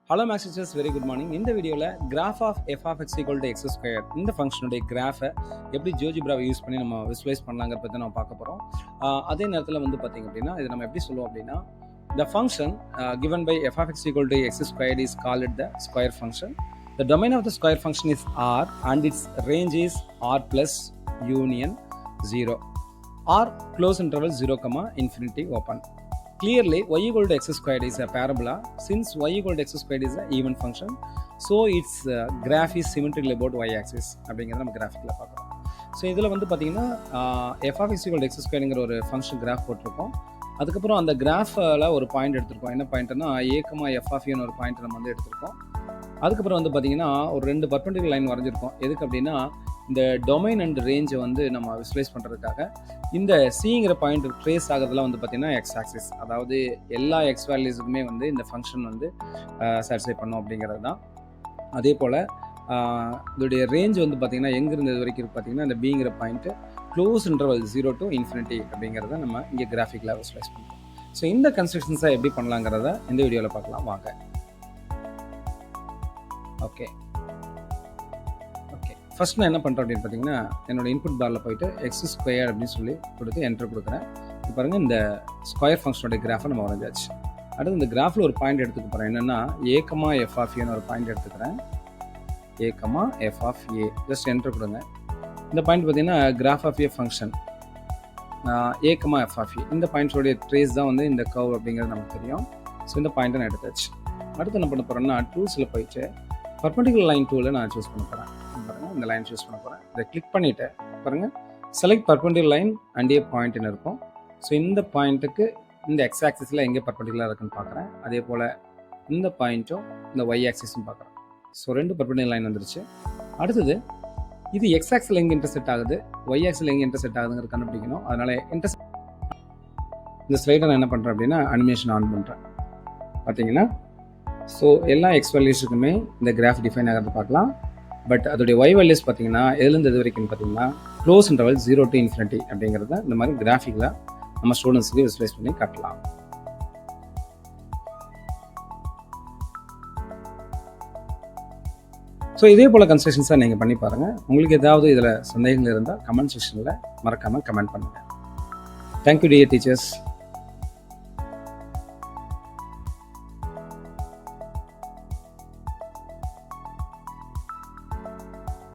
Hello Max teachers, very good morning. In the video graph of f of x equal to x square இந்த ஃபங்க்ஷனுடைய கிராஃபை எப்படி GeoGebra use பண்ணி நம்ம visualise பண்ணலாங்கிற பற்றி நம்ம பார்க்க போகிறோம். அதே நேரத்தில் பார்த்தீங்க அப்படின்னா இது நம்ம எப்படி சொல்லுவோம் அப்படின்னா the function given by f of x equal to x squared is called the square function. The domain of the square function is R and its range is R plus union 0. R close interval 0, infinity open. Clearly, y equal to x squared is a parabola. Since y equal to x squared is an even function, so its graph is symmetrical about y-axis. அப்படிங்கிறத நம்ம கிராஃபிக்கில் பார்க்குறோம். So இதில் பார்த்தீங்கன்னா f of x equal to x squareங்கிற ஒரு function graph போட்டிருக்கோம். அதுக்கப்புறம் அந்த கிராஃபில் ஒரு பாயிண்ட் எடுத்திருக்கோம். என்ன பாயிண்ட்னா a, f of ஒரு பாயிண்ட் நம்ம எடுத்திருக்கோம். அதுக்கப்புறம் பார்த்தீங்கன்னா ஒரு 2 பர்பெண்டிகுலர் லைன் வரைஞ்சிருக்கோம். எதுக்கு அப்படின்னா இந்த டொமைன் அண்ட் ரேஞ்சை நம்ம விசுவலைஸ் பண்ணுறதுக்காக இந்த சிங்கிற பாயிண்ட் ட்ரேஸ் ஆகிறதுலாம் பார்த்தீங்கன்னா எக்ஸ் ஆக்சிஸ், அதாவது எல்லா எக்ஸ் வேல்யூஸுக்குமே இந்த ஃபங்க்ஷன் சாட்டிஸ்ஃபை பண்ணும் அப்படிங்கிறது தான். அதே போல் இதோடைய ரேஞ்ச் பார்த்தீங்கன்னா எங்கேருந்து இது வரைக்கும் பார்த்தீங்கன்னா இந்த பிங்கிற point close interval 0 to infinity அப்படிங்கிறத நம்ம இங்கே கிராஃபிக்கில் விசுவலைஸ் பண்ணுறோம். ஸோ இந்த கன்ஸ்ட்ரக்ஷன்ஸை எப்படி பண்ணலாங்கிறத இந்த வீடியோவில் பார்க்கலாம் வாங்க. ஓகே, ஃபர்ஸ்ட் நான் என்ன பண்ணுறேன் அப்படின்னு பார்த்தீங்கன்னா என்னோட இன்புட் பாரில் போயிட்டு எக்ஸ் ஸ்கொயர் அப்படின்னு சொல்லி கொடுத்து என்டர் கொடுக்குறேன். இப்போ பாருங்கள் இந்த ஸ்கொயர் ஃபங்க்ஷனோட கிராஃபை நம்ம வரைஞ்சாச்சு. அடுத்து இந்த கிராஃபில் ஒரு பாயிண்ட் எடுத்துக்க போகிறேன். என்னென்னா a, f of a ஒரு பாயிண்ட் எடுத்துக்கிறேன். a, f of a just enter கொடுங்க. இந்த பாயிண்ட் பார்த்தீங்கன்னா graph of a function a, f of a இந்த பாயிண்ட்ஸோடைய ட்ரேஸ் தான் இந்த கர்வ் அப்படிங்கிறது நமக்கு தெரியும். ஸோ இந்த பாயிண்ட்டை நான் எடுத்தாச்சு. அடுத்து என்ன பண்ண போகிறேன்னா டூல்ஸில் போயிட்டு பர்பெண்டிகுலர் லைன் டூலில் நான் சூஸ் பண்ண போகிறேன். பாருங்கள் இந்த லைன் சூஸ் பண்ண போகிறேன். இதை கிளிக் பண்ணிவிட்டு பாருங்கள் செலக்ட் பர்பெண்டிகுலர் லைன் அண்ட் ஏ பாயிண்ட்னு இருக்கும். ஸோ இந்த பாயிண்ட்டுக்கு இந்த எக்ஸ் ஆக்சிஸில் எங்கே பர்பெண்டிகுலர் இருக்குன்னு பார்க்குறேன். அதே போல் இந்த பாயிண்ட்டும் இந்த ஒய் ஆக்சிஸும் பார்க்குறேன். ஸோ 2 பர்பெண்டிகுலர் லைன் வந்துருச்சு. அடுத்தது இது எக்ஸ் ஆக்சில் எங்கே இன்டர்செக்ட் ஆகுது, ஒய் ஆக்சில் எங்கே இன்டர்செக்ட் ஆகுதுங்கிற கண்டுபிடிக்கணும். அதனால் இந்த ஸ்லைடை நான் என்ன பண்ணுறேன் அப்படின்னா அனிமேஷன் ஆன் பண்ணுறேன். பார்த்தீங்கன்னா ஸோ எல்லா எக்ஸ் வேல்யூஸுக்குமே இந்த கிராஃப் டிஃபைன் ஆகிறது பார்க்கலாம். பட் அதோடைய ஒய் வேல்யூஸ் பார்த்தீங்கன்னா எதுலேருந்து எது வரைக்கும் பார்த்தீங்கன்னா க்ளோஸ் இன்டர்வல் 0 to infinity அப்படிங்கிறத இந்த மாதிரி கிராஃபிக்கில் நம்ம ஸ்டூடெண்ட்ஸுக்கு விசுவலைஸ் பண்ணி காட்டலாம். ஸோ இதே போல் கன்ஸ்ட்ரக்ஷன்ஸாக நீங்கள் பண்ணி பாருங்கள். உங்களுக்கு ஏதாவது இதில் சந்தேகங்கள் இருந்தால் கமெண்ட் செக்ஷனில் மறக்காமல் கமெண்ட் பண்ணுங்கள். Thank you dear teachers.